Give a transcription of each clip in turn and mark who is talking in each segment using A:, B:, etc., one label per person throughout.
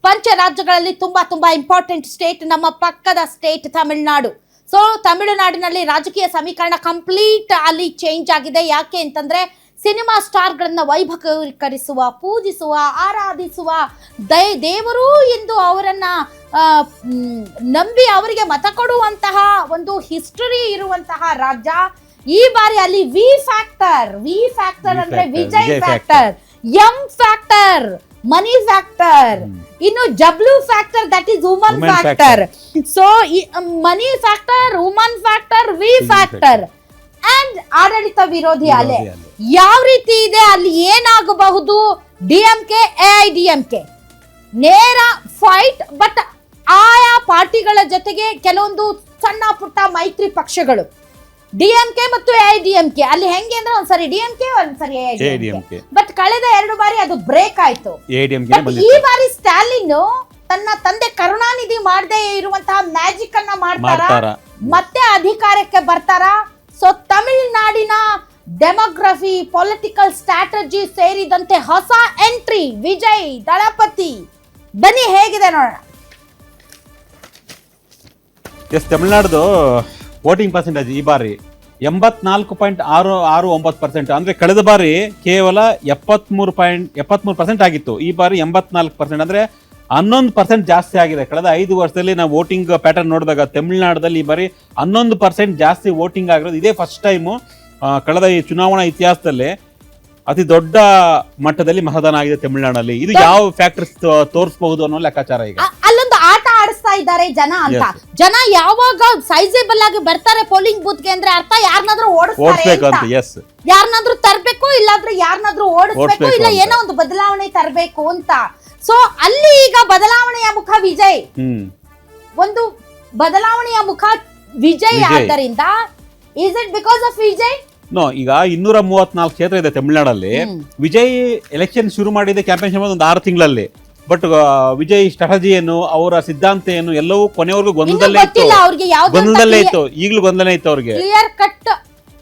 A: ಪಂಚ ರಾಜ್ಯಗಳಲ್ಲಿ ತುಂಬಾ ಇಂಪಾರ್ಟೆಂಟ್ ಸ್ಟೇಟ್, ನಮ್ಮ ಪಕ್ಕದ ಸ್ಟೇಟ್ ತಮಿಳುನಾಡು. ಸೊ ತಮಿಳುನಾಡಿನಲ್ಲಿ ರಾಜಕೀಯ ಸಮೀಕರಣ ಕಂಪ್ಲೀಟ್ ಅಲ್ಲಿ ಚೇಂಜ್ ಆಗಿದೆ. ಯಾಕೆ ಅಂತಂದ್ರೆ ಸಿನಿಮಾ ಸ್ಟಾರ್ಗಳನ್ನ ವೈಭವೀಕರಿಸುವ, ಪೂಜಿಸುವ, ಆರಾಧಿಸುವ, ದೇವರು ಎಂದು ಅವರನ್ನ ನಂಬಿ ಅವರಿಗೆ ಮತ ಕೊಡುವಂತಹ ಒಂದು ಹಿಸ್ಟರಿ ಇರುವಂತಹ ರಾಜ್ಯ. ಈ ಬಾರಿ ಅಲ್ಲಿ ವಿ ಫ್ಯಾಕ್ಟರ್ ಅಂದ್ರೆ Vijay factor, M factor money factor, ಇನ್ನು W factor that is woman factor. So money factor, woman factor, V factor and ಆಡಳಿತ ವಿರೋಧಿ ಅಲೆ ಯಾವ ರೀತಿ ಇದೆ, ಅಲ್ಲಿ ಏನಾಗಬಹುದು? ಡಿಎಂಕೆ ಎಐಡಿಎಂಕೆ ನೇರ ಫೈಟ್, ಬಟ್ ಆಯಾ ಪಾರ್ಟಿಗಳ ಜೊತೆಗೆ ಕೆಲವೊಂದು ಸಣ್ಣ ಪುಟ್ಟ ಮೈತ್ರಿ ಪಕ್ಷಗಳು ಡಿಎಂಕೆ ಮತ್ತು ಎಐಡಿಎಂಕೆ ಅಲ್ಲಿ ಹೆಂಗೆ ಅಂದ್ರೆ ಒಂದ್ಸರಿ ಡಿಎಂಕೆ ಒಂದ್ಸರಿ ಎಐಡಿಎಂಕೆ, ಬಟ್ ಕಳೆದ 2 ಬಾರಿ ಅದು ಬ್ರೇಕ್ ಆಯ್ತು. ಈ ಬಾರಿ ಸ್ಟಾಲಿನ್ ತನ್ನ ತಂದೆ ಕರುಣಾನಿಧಿ ಮಾಡದೇ ಇರುವಂತಹ ಮ್ಯಾಜಿಕ್ ಅನ್ನ ಮಾಡ್ತಾರ, ಮತ್ತೆ ಅಧಿಕಾರಕ್ಕೆ ಬರ್ತಾರ. ಸೊ ತಮಿಳುನಾಡಿನ ಡೆಮೋಗ್ರಫಿ, ಪೊಲಿಟಿಕಲ್ ಸ್ಟ್ರಾಟಜಿ ಸೇರಿದಂತೆ ಹೊಸ ಎಂಟ್ರಿ ವಿಜಯ್ ದಳಪತಿ. ಬನ್ನಿ ಹೇಗಿದೆ ನೋಡೋಣ.
B: ತಮಿಳುನಾಡು ವೋಟಿಂಗ್ ಪರ್ಸೆಂಟೇಜ್ ಈ ಬಾರಿ 84.69%. ಅಂದ್ರೆ ಕಳೆದ ಬಾರಿ ಕೇವಲ 73% ಆಗಿತ್ತು, ಈ ಬಾರಿ 84%. ಅಂದ್ರೆ 11% ಜಾಸ್ತಿ ಆಗಿದೆ. ಕಳೆದ 5 ವರ್ಷದಲ್ಲಿ ನಾವು ವೋಟಿಂಗ್ ಪ್ಯಾಟರ್ನ್ ನೋಡಿದಾಗ ತಮಿಳುನಾಡಲ್ಲಿ ಈ ಬಾರಿ 11% ಜಾಸ್ತಿ ವೋಟಿಂಗ್ ಆಗಿರೋದು ಇದೇ ಫಸ್ಟ್ ಟೈಮು ಕಳೆದ ಈ ಚುನಾವಣಾ ಇತಿಹಾಸದಲ್ಲಿ ಅತಿ ದೊಡ್ಡ ಮಟ್ಟದಲ್ಲಿ ಮತದಾನ ಆಗಿದೆ ತಮಿಳುನಾಡಲ್ಲಿ. ಇದು ಯಾವ ಫ್ಯಾಕ್ಟರ್ಸ್ ತೋರಿಸಬಹುದು ಅನ್ನೋ ಲೆಕ್ಕಾಚಾರ. ಈಗ
A: ಅಲ್ಲೊಂದು ಆಟ ಆಡಿಸ್ತಾ ಇದ್ದಾರೆ ಜನ ಅಂತ. ಜನ ಯಾವಾಗ ಸೈಜೇಬಲ್ ಆಗಿ ಬರ್ತಾರೆ ಪೋಲಿಂಗ್ ಬೂತ್ ಗೆ ಅಂದ್ರೆ ಅರ್ಥ ಯಾರನ್ನಾದ್ರೂ ಓಡಿಸ್ಬೇಕು ಅಂತ, ಯಾರನ್ನಾದ್ರೂ ತರಬೇಕು, ಇಲ್ಲಾದ್ರೂ ಯಾರನ್ನಾದ್ರೂ ಓಡಿಸ್ಬೇಕು, ಇಲ್ಲ ಏನೋ ಒಂದು ಬದಲಾವಣೆ ತರಬೇಕು ಅಂತ. ಸೊ ಅಲ್ಲಿ ಈಗ ಬದಲಾವಣೆಯ ಮುಖ ವಿಜಯ್, ಒಂದು ಬದಲಾವಣೆಯ ಮುಖ ವಿಜಯ್. ಆದ್ದರಿಂದ is it because of Vijay?
B: No, ಈಗ 234 ಕ್ಷೇತ್ರ ಇದೆ ತಮಿಳುನಾಡಲ್ಲಿ. ವಿಜಯ್ ಎಲೆಕ್ಷನ್ ಶುರು ಮಾಡಿದೆ, ಕ್ಯಾಂಪೇನ್ ಒಂದು 6 ತಿಂಗಳಲ್ಲಿ. ಬಟ್ ವಿಜಯ್ ಸ್ಟ್ರಾಟಜಿ ಏನು, ಅವರ ಸಿದ್ಧಾಂತ ಏನು, ಎಲ್ಲವೂ ಕೊನೆವರೆಗೂ ಗೊಂದಲದಲ್ಲೇ ಇತ್ತು. ಈಗಲೂ ಗೊಂದಲ ಇತ್ತು ಅವ್ರಿಗೆ.
A: ಕ್ಲಿಯರ್ ಕಟ್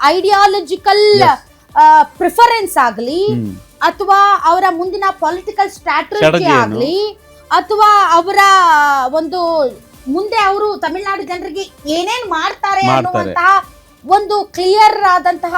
A: ಐಡಿಯಾಲಜಿಕಲ್ ಪ್ರಿಫರೆನ್ಸ್ ಆಗಲಿ, ಅಥವಾ ಅವರ ಮುಂದಿನ ಪೊಲಿಟಿಕಲ್ ಸ್ಟ್ರಾಟಜಿ ಆಗಲಿ, ಅಥವಾ ಅವರ ಒಂದು ಮುಂದೆ ಅವರು ತಮಿಳುನಾಡು ಜನರಿಗೆ ಏನೇನ್ ಮಾಡ್ತಾರೆ ಅನ್ನುವಂತಹ ಒಂದು ಕ್ಲಿಯರ್ ಆದಂತಹ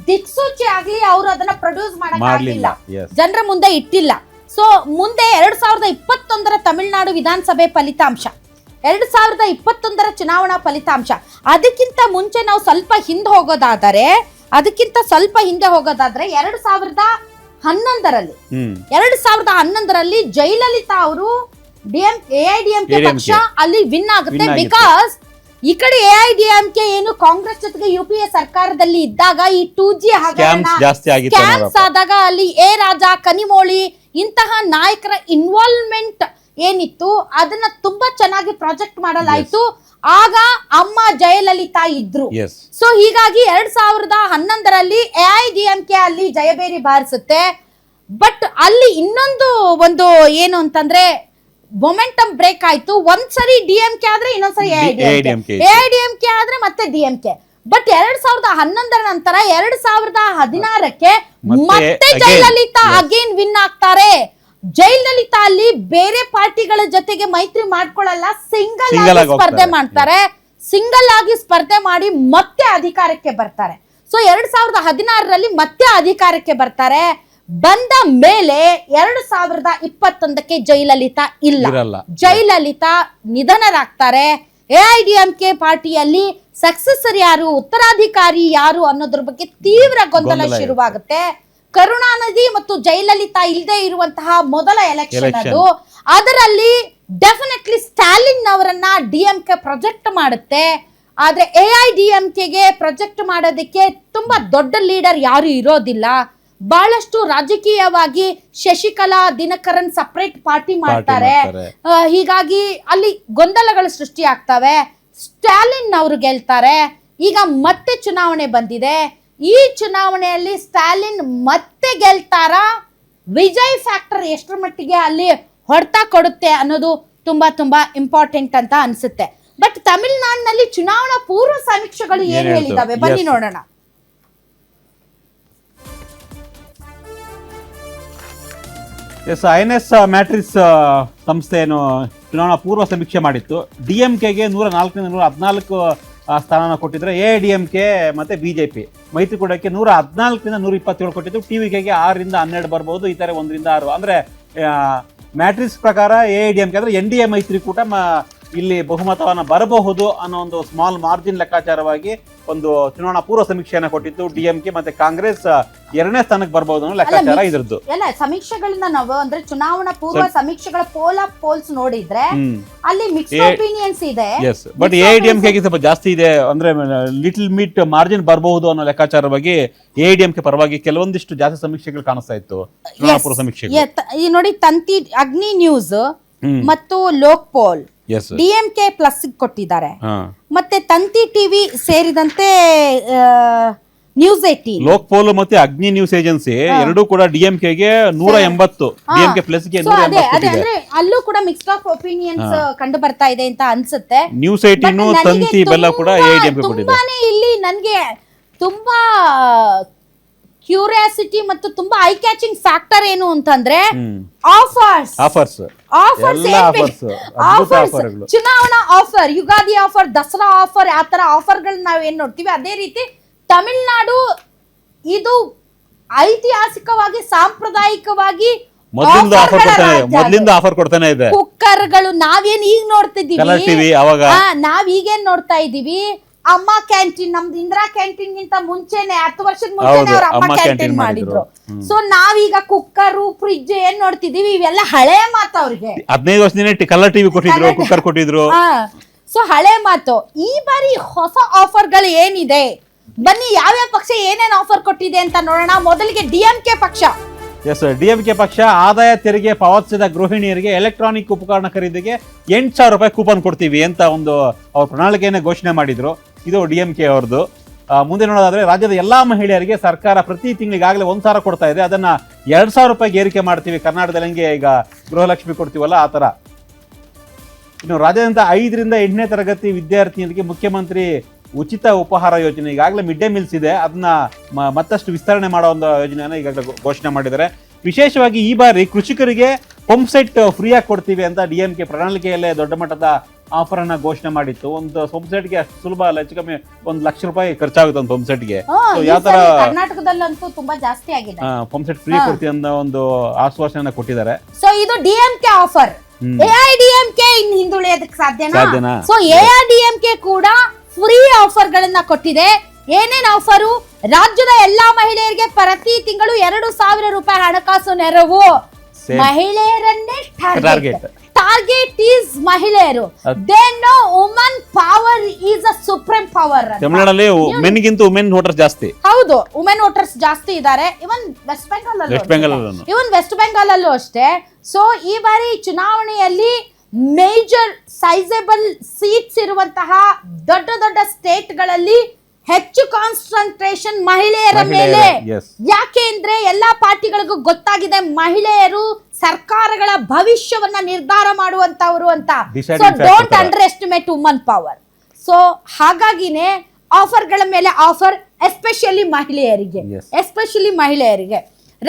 A: ದಿಕ್ಸೂಚಿ ಆಗ್ಲಿ ಅವರು ಅದನ್ನ ಪ್ರೊಡ್ಯೂಸ್ ಮಾಡಲಿಲ್ಲ, ಜನರ ಮುಂದೆ ಇಟ್ಟಿಲ್ಲ. ಸೊ ಮುಂದೆ 2021 ತಮಿಳುನಾಡು ವಿಧಾನಸಭೆ ಫಲಿತಾಂಶ, 2021 ಚುನಾವಣಾ ಫಲಿತಾಂಶ, ಅದಕ್ಕಿಂತ ಮುಂಚೆ ನಾವು ಸ್ವಲ್ಪ ಹಿಂದೆ ಹೋಗೋದಾದರೆ 2011ರಲ್ಲಿ ಜಯಲಲಿತಾ ಅವರು ಎಐಡಿಎಂಕೆ ಪಕ್ಷ ಅಲ್ಲಿ ವಿನ್ ಆಗುತ್ತೆ. ಬಿಕಾಸ್ ಈ ಕಡೆ ಎಐಡಿಎಂಕೆ ಏನು ಕಾಂಗ್ರೆಸ್ ಜೊತೆಗೆ ಯುಪಿಎ ಸರ್ಕಾರದಲ್ಲಿ ಇದ್ದಾಗ ಈ 2G ಸ್ಕ್ಯಾಮ್ಸ್ ಆದಾಗ ಅಲ್ಲಿ ಎ ರಾಜಾ, ಕನಿಮೋಳಿ ಇಂತಹ ನಾಯಕರ ಇನ್ವಾಲ್ವ್ಮೆಂಟ್ ಏನಿತ್ತು ಅದನ್ನ ತುಂಬಾ ಚೆನ್ನಾಗಿ ಪ್ರಾಜೆಕ್ಟ್ ಮಾಡಲಾಯಿತು. ಆಗ ಅಮ್ಮ ಜಯಲಲಿತಾ ಇದ್ರು. ಸೊ ಹೀಗಾಗಿ 2011ರಲ್ಲಿ ಎಐಡಿಎಂಕೆ ಅಲ್ಲಿ ಜಯಬೇರಿ ಬಾರಿಸುತ್ತೆ. ಬಟ್ ಅಲ್ಲಿ ಇನ್ನೊಂದು ಒಂದು ಏನು ಅಂತಂದ್ರೆ ಮೊಮೆಂಟಮ್ ಬ್ರೇಕ್ ಆಯ್ತು. ಒಂದ್ಸರಿ ಡಿಎಂಕೆ ಆದ್ರೆ ಇನ್ನೊಂದ್ಸರಿ ಎಐಡಿಎಂಕೆ ಆದ್ರೆ ಮತ್ತೆ ಡಿಎಂಕೆ. ಬಟ್ 2011 ನಂತರ 2016ಕ್ಕೆ ಮತ್ತೆ ಜಯಲಲಿತಾ ಅಗೇನ್ ವಿನ್ ಆಗ್ತಾರೆ. ಜಯಲಲಿತಾ ಅಲ್ಲಿ ಬೇರೆ ಪಾರ್ಟಿಗಳ ಜೊತೆಗೆ ಮೈತ್ರಿ ಮಾಡ್ಕೊಳ್ಳಲ್ಲ, ಸಿಂಗಲ್ ಆಗಿ ಸ್ಪರ್ಧೆ ಮಾಡ್ತಾರೆ. ಸಿಂಗಲ್ ಆಗಿ ಸ್ಪರ್ಧೆ ಮಾಡಿ ಮತ್ತೆ ಅಧಿಕಾರಕ್ಕೆ ಬರ್ತಾರೆ. ಸೊ 2016ರಲ್ಲಿ ಮತ್ತೆ ಅಧಿಕಾರಕ್ಕೆ ಬರ್ತಾರೆ. ಬಂದ ಮೇಲೆ 2021ಕ್ಕೆ ಜಯಲಲಿತಾ ಇಲ್ಲ, ಜಯಲಲಿತಾ ನಿಧನರಾಗ್ತಾರೆ. ಎಐಡಿಎಂಕೆ ಪಾರ್ಟಿಯಲ್ಲಿ ಸಕ್ಸೆಸರ್ ಯಾರು, ಉತ್ತರಾಧಿಕಾರಿ ಯಾರು ಅನ್ನೋದ್ರ ಬಗ್ಗೆ ತೀವ್ರ ಗೊಂದಲ ಶುರುವಾಗುತ್ತೆ. ಕರುಣಾನಿಧಿ ಮತ್ತು ಜಯಲಲಿತಾ ಇಲ್ಲದೆ ಇರುವಂತಹ ಮೊದಲ ಎಲೆಕ್ಷನ್ ಅದು. ಅದರಲ್ಲಿ ಡೆಫಿನೆಟ್ಲಿ ಸ್ಟಾಲಿನ್ ಅವರನ್ನ ಡಿಎಂಕೆ ಪ್ರೊಜೆಕ್ಟ್ ಮಾಡುತ್ತೆ. ಆದ್ರೆ ಎಐಡಿಎಂಕೆಗೆ ಪ್ರೊಜೆಕ್ಟ್ ಮಾಡೋದಕ್ಕೆ ತುಂಬಾ ದೊಡ್ಡ ಲೀಡರ್ ಯಾರು ಇರೋದಿಲ್ಲ. ಬಹಳಷ್ಟು ರಾಜಕೀಯವಾಗಿ ಶಶಿಕಲಾ, ದಿನಕರನ್ ಸಪರೇಟ್ ಪಾರ್ಟಿ ಮಾಡ್ತಾರೆ. ಹೀಗಾಗಿ ಅಲ್ಲಿ ಗೊಂದಲಗಳು ಸೃಷ್ಟಿ ಆಗ್ತವೆ. ಸ್ಟಾಲಿನ್ ಅವರು ಗೆಲ್ತಾರೆ. ಈಗ ಮತ್ತೆ ಚುನಾವಣೆ ಬಂದಿದೆ. ಈ ಚುನಾವಣೆಯಲ್ಲಿ ಸ್ಟಾಲಿನ್ ಮತ್ತೆ ಗೆಲ್ತಾರಾ? ವಿಜಯ್ ಫ್ಯಾಕ್ಟರ್ ಎಷ್ಟರ ಮಟ್ಟಿಗೆ ಅಲ್ಲಿ ಹೊಡೆತ ಕೊಡುತ್ತೆ ಅನ್ನೋದು ತುಂಬಾ ಇಂಪಾರ್ಟೆಂಟ್ ಅಂತ ಅನ್ಸುತ್ತೆ. ಬಟ್ ತಮಿಳುನಾಡಿನಲ್ಲಿ ಚುನಾವಣಾ ಪೂರ್ವ ಸಮೀಕ್ಷೆಗಳು ಏನ್ ಹೇಳಿದಾವೆ ಬನ್ನಿ ನೋಡೋಣ.
B: ಎಸ್, INS ಮ್ಯಾಟ್ರಿಕ್ಸ್ ಸಂಸ್ಥೆ ಏನು ಚುನಾವಣಾ ಪೂರ್ವ ಸಮೀಕ್ಷೆ ಮಾಡಿತ್ತು. DMKಗೆ 104ರಿಂದ 114 ಸ್ಥಾನನ ಕೊಟ್ಟಿದ್ರೆ, AIDMK ಮತ್ತೆ BJP ಮೈತ್ರಿಕೂಟಕ್ಕೆ 114ರಿಂದ 127 ಕೊಟ್ಟಿದ್ದು. TVKಗೆ 6ರಿಂದ 12 ಬರ್ಬೋದು, ಇತರೆ 1ರಿಂದ 6. ಅಂದ್ರೆ ಮ್ಯಾಟ್ರಿಕ್ಸ್ ಪ್ರಕಾರ AIDMK ಅಂದ್ರೆ NDA ಮೈತ್ರಿಕೂಟ ಇಲ್ಲಿ ಬಹುಮತವನ್ನ ಬರಬಹುದು ಅನ್ನೋ ಒಂದು ಸ್ಮಾಲ್ ಮಾರ್ಜಿನ್ ಲೆಕ್ಕಾಚಾರವಾಗಿ ಒಂದು ಚುನಾವಣಾ ಪೂರ್ವ ಸಮೀಕ್ಷೆಯನ್ನ ಕೊಟ್ಟಿತ್ತು. DMK ಮತ್ತೆ ಕಾಂಗ್ರೆಸ್ 2ನೇ ಸ್ಥಾನಕ್ಕೆ ಬರಬಹುದು ಅನ್ನೋ ಲೆಕ್ಕಾಚಾರ ಇದ್ರದ್ದು.
A: ಎಲ್ಲ ಸಮೀಕ್ಷೆಗಳನ್ನ ನಾವು ಅಂದ್ರೆ ಚುನಾವಣಾ ಪೂರ್ವ ಸಮೀಕ್ಷೆಗಳ ಪೋಲ್ಸ್ ನೋಡಿದ್ರೆ ಅಲ್ಲಿ ಮಿಕ್ಸ್ಡ್ ಒಪಿನಿಯನ್ಸ್ ಇದೆ.
B: ಬಟ್ AIDMK ಸ್ವಲ್ಪ ಜಾಸ್ತಿ ಇದೆ, ಅಂದ್ರೆ ಲಿಟಲ್ ಮಿಟ್ ಮಾರ್ಜಿನ್ ಬರಬಹುದು ಅನ್ನೋ ಲೆಕ್ಕಾಚಾರವಾಗಿ AIDMK ಪರವಾಗಿ ಕೆಲವೊಂದಿಷ್ಟು ಜಾಸ್ತಿ ಸಮೀಕ್ಷೆಗಳು ಕಾಣಿಸ್ತಾ ಇತ್ತು. ಚುನಾವಣಾ ಪೂರ್ವ ಸಮೀಕ್ಷೆ
A: ಈ ನೋಡಿ, ತಂತಿ ಅಗ್ನಿ ನ್ಯೂಸ್ ಮತ್ತು ಲೋಕ್ ಪೋಲ್ DMK ಪ್ಲಸ್ ಕೊಟ್ಟಿದ್ದಾರೆ. ಮತ್ತೆ ತಂತಿ ಟಿವಿ ಸೇರಿದಂತೆ ನ್ಯೂಸ್ 18,
B: ಲೋಕ್ ಪೋಲ್ ಮತ್ತೆ ಅಗ್ನಿ ನ್ಯೂಸ್ ಏಜೆನ್ಸಿ ಎರಡೂ ಕೂಡ DMKಗೆ 180, DMK ಪ್ಲಸ್ ಗೆ 180
A: ಅಂದ್ರೆ ಅಲ್ಲೂ ಕೂಡ ಮಿಕ್ಸ್ಡ್ ಆಫ್ ಒಪಿನಿಯನ್ಸ್ ಕಂಡು ಬರ್ತಾ ಇದೆ ಅಂತ ಅನ್ಸುತ್ತೆ.
B: ನ್ಯೂಸ್ 18 ತಂತಿ ಬೆಲ್ಲ ಕೂಡ AIDMK ಕೊಟ್ಟಿದ್ದಾರೆ.
A: ಇಲ್ಲಿ ನನ್ಗೆ ತುಂಬಾ ಕ್ಯೂರಿಯಾಸಿಟಿ ಮತ್ತು ತುಂಬಾ ಐ ಕ್ಯಾಚಿಂಗ್ ಫ್ಯಾಕ್ಟರ್ ಏನು ಅಂತಂದ್ರೆ ಆಫರ್ಸ್ ಚುನಾವಣಾ offer, Ugadi offer, Dasara offer, ಆ ತರ ಆಫರ್ಗಳನ್ನ ನಾವ್ ಏನ್ ನೋಡ್ತೀವಿ ಅದೇ ರೀತಿ ತಮಿಳ್ನಾಡು ಇದು ಐತಿಹಾಸಿಕವಾಗಿ ಸಾಂಪ್ರದಾಯಿಕವಾಗಿ
B: ಮೊದಲಿಂದ ಆಫರ್ ಕೊಡ್ತಾನೆ ಇದೆ.
A: ಕುಕ್ಕರ್ಗಳು ನಾವೇನ್ ಈಗ ನೋಡ್ತಿದೀವಿ, ನಾವ್ ಈಗೇನ್ ನೋಡ್ತಾ ಇದೀವಿ, ಅಮ್ಮ ಕ್ಯಾಂಟೀನ್, ನಮ್ದು ಇಂದಿರಾ ಕ್ಯಾಂಟೀನ್ ಗಿಂತ ಮುಂಚೆನೆ 10 ವರ್ಷದ ಮುಂಚೆನೆ ಅವ್ರ ಅಮ್ಮ ಕ್ಯಾಂಟೀನ್ ಮಾಡಿದ್ರು. ಸೊ ನಾವೀಗ ಕುಕ್ಕರ್, ಫ್ರಿಡ್ಜ್ ಏನ್ ನೋಡ್ತಿದೀವಿ, ಇವೆಲ್ಲ ಹಳೆ ಮಾತು. ಅವ್ರಿಗೆ
B: 15 ವರ್ಷದಿಂದ ಕಲರ್ ಟಿವಿ ಕೊಟ್ಟಿದ್ರು, ಕುಕ್ಕರ್ ಕೊಟ್ಟಿದ್ರು.
A: ಸೊ ಹಳೆ ಮಾತು. ಈ ಬಾರಿ ಹೊಸ ಆಫರ್ಗಳು ಏನಿದೆ, ಬನ್ನಿ ಯಾವ್ಯಾವ ಪಕ್ಷ ಏನೇನ್ ಆಫರ್ ಕೊಟ್ಟಿದೆ ಅಂತ ನೋಡೋಣ. ಮೊದಲಿಗೆ DMK ಪಕ್ಷ.
B: DMK ಪಕ್ಷ ಆದಾಯ ತೆರಿಗೆ ಪಾವತಿಸಿದ ಗೃಹಿಣಿಯರಿಗೆ ಎಲೆಕ್ಟ್ರಾನಿಕ್ ಉಪಕರಣ ಖರೀದಿಗೆ 8,000 ರೂಪಾಯಿ ಕೂಪನ್ ಕೊಡ್ತೀವಿ ಅಂತ ಒಂದು ಅವ್ರ ಪ್ರಣಾಳಿಕೆಯನ್ನ ಘೋಷಣೆ ಮಾಡಿದ್ರು. ಇದು DMK ಅವ್ರದ್ದು. ಮುಂದೆ ನೋಡೋದಾದ್ರೆ, ರಾಜ್ಯದ ಎಲ್ಲಾ ಮಹಿಳೆಯರಿಗೆ ಸರ್ಕಾರ ಪ್ರತಿ ತಿಂಗಳಿಗಾಗಲೇ 1,000 ಕೊಡ್ತಾ ಇದೆ, ಅದನ್ನ 2,000 ರೂಪಾಯಿಗೆ ಏರಿಕೆ ಮಾಡ್ತೀವಿ. ಕರ್ನಾಟಕದಲ್ಲಿ ಹೆಂಗೆ ಈಗ ಗೃಹಲಕ್ಷ್ಮಿ ಕೊಡ್ತೀವಲ್ಲ ಆ ತರ. ಇನ್ನು ರಾಜ್ಯಾದ್ಯಂತ 5ರಿಂದ 8ನೇ ತರಗತಿ ವಿದ್ಯಾರ್ಥಿನಿಯರಿಗೆ ಮುಖ್ಯಮಂತ್ರಿ ಉಚಿತ ಉಪಹಾರ ಯೋಜನೆ, ಈಗಾಗಲೇ ಮಿಡ್ ಡೇ ಮೀಲ್ಸ್ ಇದೆ, ಅದನ್ನ ಮತ್ತಷ್ಟು ವಿಸ್ತರಣೆ ಮಾಡೋ ಒಂದು ಯೋಜನೆಯನ್ನ ಈಗಾಗಲೇ ಘೋಷಣೆ ಮಾಡಿದ್ದಾರೆ. ವಿಶೇಷವಾಗಿ ಈ ಬಾರಿ ಕೃಷಿಕರಿಗೆ ಪಂಪ್ ಸೆಟ್ ಫ್ರೀ ಆಗಿ ಕೊಡ್ತೀವಿ ಅಂತ DMK ಪ್ರಣಾಳಿಕೆಯಲ್ಲೇ ದೊಡ್ಡ ಮಟ್ಟದ ಆಫರ್ ಅನ್ನ ಘೋಷಣೆ ಮಾಡಿತ್ತು. ಒಂದು ಪಂಪ್ ಸೆಟ್ ಗೆ ಅಷ್ಟು ಸುಲಭ ಅಲ್ಲ, ಹೆಚ್ಚು ಕಮ್ಮಿ 1 ಲಕ್ಷ ರೂಪಾಯಿ ಖರ್ಚಾಗುತ್ತೆ ಒಂದು ಪಂಪ್ ಸೆಟ್ ಗೆ. ಯಾವ ತರ
A: ಕರ್ನಾಟಕದಲ್ಲಂತೂ ತುಂಬಾ ಜಾಸ್ತಿ ಆಗಿದೆ.
B: ಪಂಪ್ ಸೆಟ್ ಫ್ರೀ ಕೊಡ್ತೀವಿ ಅನ್ನೋ ಒಂದು ಆಶ್ವಾಸನೆ ಕೊಟ್ಟಿದ್ದಾರೆ.
A: ಸೊ ಇದು DMK ಆಫರ್. AIDMK ಇನ್ನು ಹಿಂದುಳಿಯೋದಕ್ಕೆ ಸಾಧ್ಯನಾ? ಸೊ AIDMK ಕೂಡ ಫ್ರೀ ಆಫರ್ ಗಳನ್ನ ಕೊಟ್ಟಿದೆ. ಏನೇನ್ ಆಫರು? ರಾಜ್ಯದ ಎಲ್ಲಾ ಮಹಿಳೆಯರಿಗೆ ಪ್ರತಿ ತಿಂಗಳು 2,000 ರೂಪಾಯಿ ಹಣಕಾಸು ನೆರವು. ಮಹಿಳೆಯರನ್ನೇ ಟಾರ್ಗೆಟ್ ಈಸ್ ಮಹಿಳೆಯರು. They know woman power is a supreme power.
B: ತಮಿಳುನಾಡಲ್ಲಿ ಮೆನ್ ಗಿಂತ ವುಮೆನ್ ವೋಟರ್ಸ್ ಜಾಸ್ತಿ.
A: ಹೌದು, ವುಮೆನ್ ವೋಟರ್ಸ್ ಜಾಸ್ತಿ ಇದ್ದಾರೆ. ಇವನ್ ವೆಸ್ಟ್ ಬೆಂಗಾಲ್ ಅಲ್ಲೂ ಅಷ್ಟೇ. ಸೊ ಈ ಬಾರಿ ಚುನಾವಣೆಯಲ್ಲಿ ಮೇಜರ್ ಸೈಜಬಲ್ ಸೀಟ್ಸ್ ಇರುವಂತಹ ದೊಡ್ಡ ದೊಡ್ಡ ಸ್ಟೇಟ್ ಗಳಲ್ಲಿ ಹೆಚ್ಚು ಕಾನ್ಸಂಟ್ರೇಷನ್ ಮಹಿಳೆಯರ ಮೇಲೆ. ಯಾಕೆ ಅಂದ್ರೆ ಎಲ್ಲಾ ಪಾರ್ಟಿಗಳಿಗೂ ಗೊತ್ತಾಗಿದೆ ಮಹಿಳೆಯರು ಸರ್ಕಾರಗಳ ಭವಿಷ್ಯವನ್ನ ನಿರ್ಧಾರ ಮಾಡುವಂತವ್ರು ಅಂತ. So don't under estimate woman power. So ಹಾಗಾಗಿನೇ ಆಫರ್ಗಳ ಮೇಲೆ ಆಫರ್, ಎಸ್ಪೆಷಲಿ ಮಹಿಳೆಯರಿಗೆ.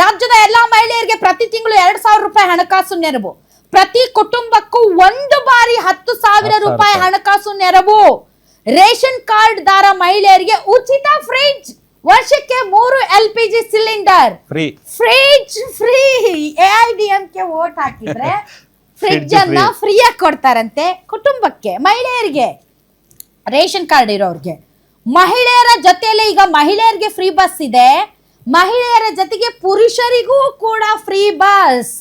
A: ರಾಜ್ಯದ ಎಲ್ಲಾ ಮಹಿಳೆಯರಿಗೆ ಪ್ರತಿ ತಿಂಗಳು 2,000 ರೂಪಾಯಿ ಹಣಕಾಸು ನೆರವು. ಪ್ರತಿ ಕುಟುಂಬಕ್ಕೂ ಒಂದು ಬಾರಿ 10,000 ರೂಪಾಯಿ ಹಣಕಾಸು ನೆರವು. ರೇಷನ್ ಕಾರ್ಡ್ ದಾರ ಮಹಿಳೆಯರಿಗೆ ಉಚಿತ ಫ್ರಿಡ್ಜ್, ವರ್ಷಕ್ಕೆ 3 LPG cylinder fridge free. AIDMK vote ಹಾಕಿದ್ರೆ ಫ್ರಿಡ್ಜ್ ಅನ್ನ ಫ್ರೀಯಾಗಿ ಕೊಡ್ತಾರಂತೆ ಕುಟುಂಬಕ್ಕೆ, ಮಹಿಳೆಯರಿಗೆ, ರೇಷನ್ ಕಾರ್ಡ್ ಇರೋರ್ಗೆ. ಮಹಿಳೆಯರ ಜೊತೆಯಲ್ಲಿ ಈಗ ಮಹಿಳೆಯರಿಗೆ ಫ್ರೀ ಬಸ್ ಇದೆ, ಮಹಿಳೆಯರ ಜೊತೆಗೆ ಪುರುಷರಿಗೂ ಕೂಡ ಫ್ರೀ ಬಸ್.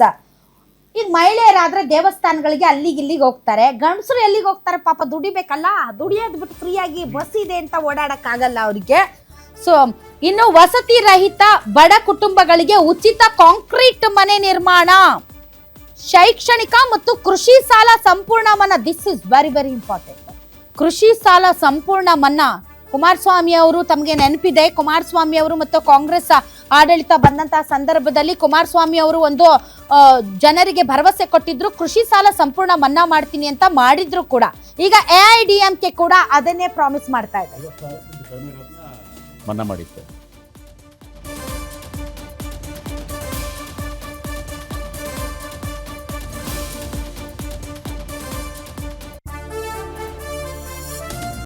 A: ಈಗ ಮಹಿಳೆಯರಾದ್ರೆ ದೇವಸ್ಥಾನಗಳಿಗೆ ಅಲ್ಲಿಗೆ ಇಲ್ಲಿಗೆ ಹೋಗ್ತಾರೆ, ಗಂಡಸರು ಎಲ್ಲಿಗೆ ಹೋಗ್ತಾರೆ ಪಾಪ, ದುಡಿಬೇಕಲ್ಲ, ದುಡಿಯೋದ್ ಬಿಟ್ಟು ಫ್ರೀಯಾಗಿ ಬಸ್ ಇದೆ ಅಂತ ಓಡಾಡಕ್ ಆಗಲ್ಲ ಅವ್ರಿಗೆ. ಸೊ ಇನ್ನು ವಸತಿ ರಹಿತ ಬಡ ಕುಟುಂಬಗಳಿಗೆ ಉಚಿತ ಕಾಂಕ್ರೀಟ್ ಮನೆ ನಿರ್ಮಾಣ, ಶೈಕ್ಷಣಿಕ ಮತ್ತು ಕೃಷಿ ಸಾಲ ಸಂಪೂರ್ಣ ಮನ್ನಾ. This is very very important. ಕೃಷಿ ಸಾಲ ಸಂಪೂರ್ಣ ಮನ್ನಾ. ಕುಮಾರಸ್ವಾಮಿ ಅವರು, ತಮಗೆ ನೆನಪಿದೆ, ಕುಮಾರಸ್ವಾಮಿ ಅವರು ಮತ್ತು ಕಾಂಗ್ರೆಸ್ ಆಡಳಿತ ಬಂದಂತಹ ಸಂದರ್ಭದಲ್ಲಿ ಕುಮಾರಸ್ವಾಮಿ ಅವರು ಒಂದು ಜನರಿಗೆ ಭರವಸೆ ಕೊಟ್ಟಿದ್ರು, ಕೃಷಿ ಸಾಲ ಸಂಪೂರ್ಣ ಮನ್ನಾ ಮಾಡ್ತೀನಿ ಅಂತ ಮಾಡಿದ್ರು ಕೂಡ. ಈಗ AIDMK ಕೂಡ ಅದನ್ನೇ ಪ್ರಾಮಿಸ್ ಮಾಡ್ತಾ ಇದೆ,
B: ಮನ್ನಾ ಮಾಡಿತ್ತು.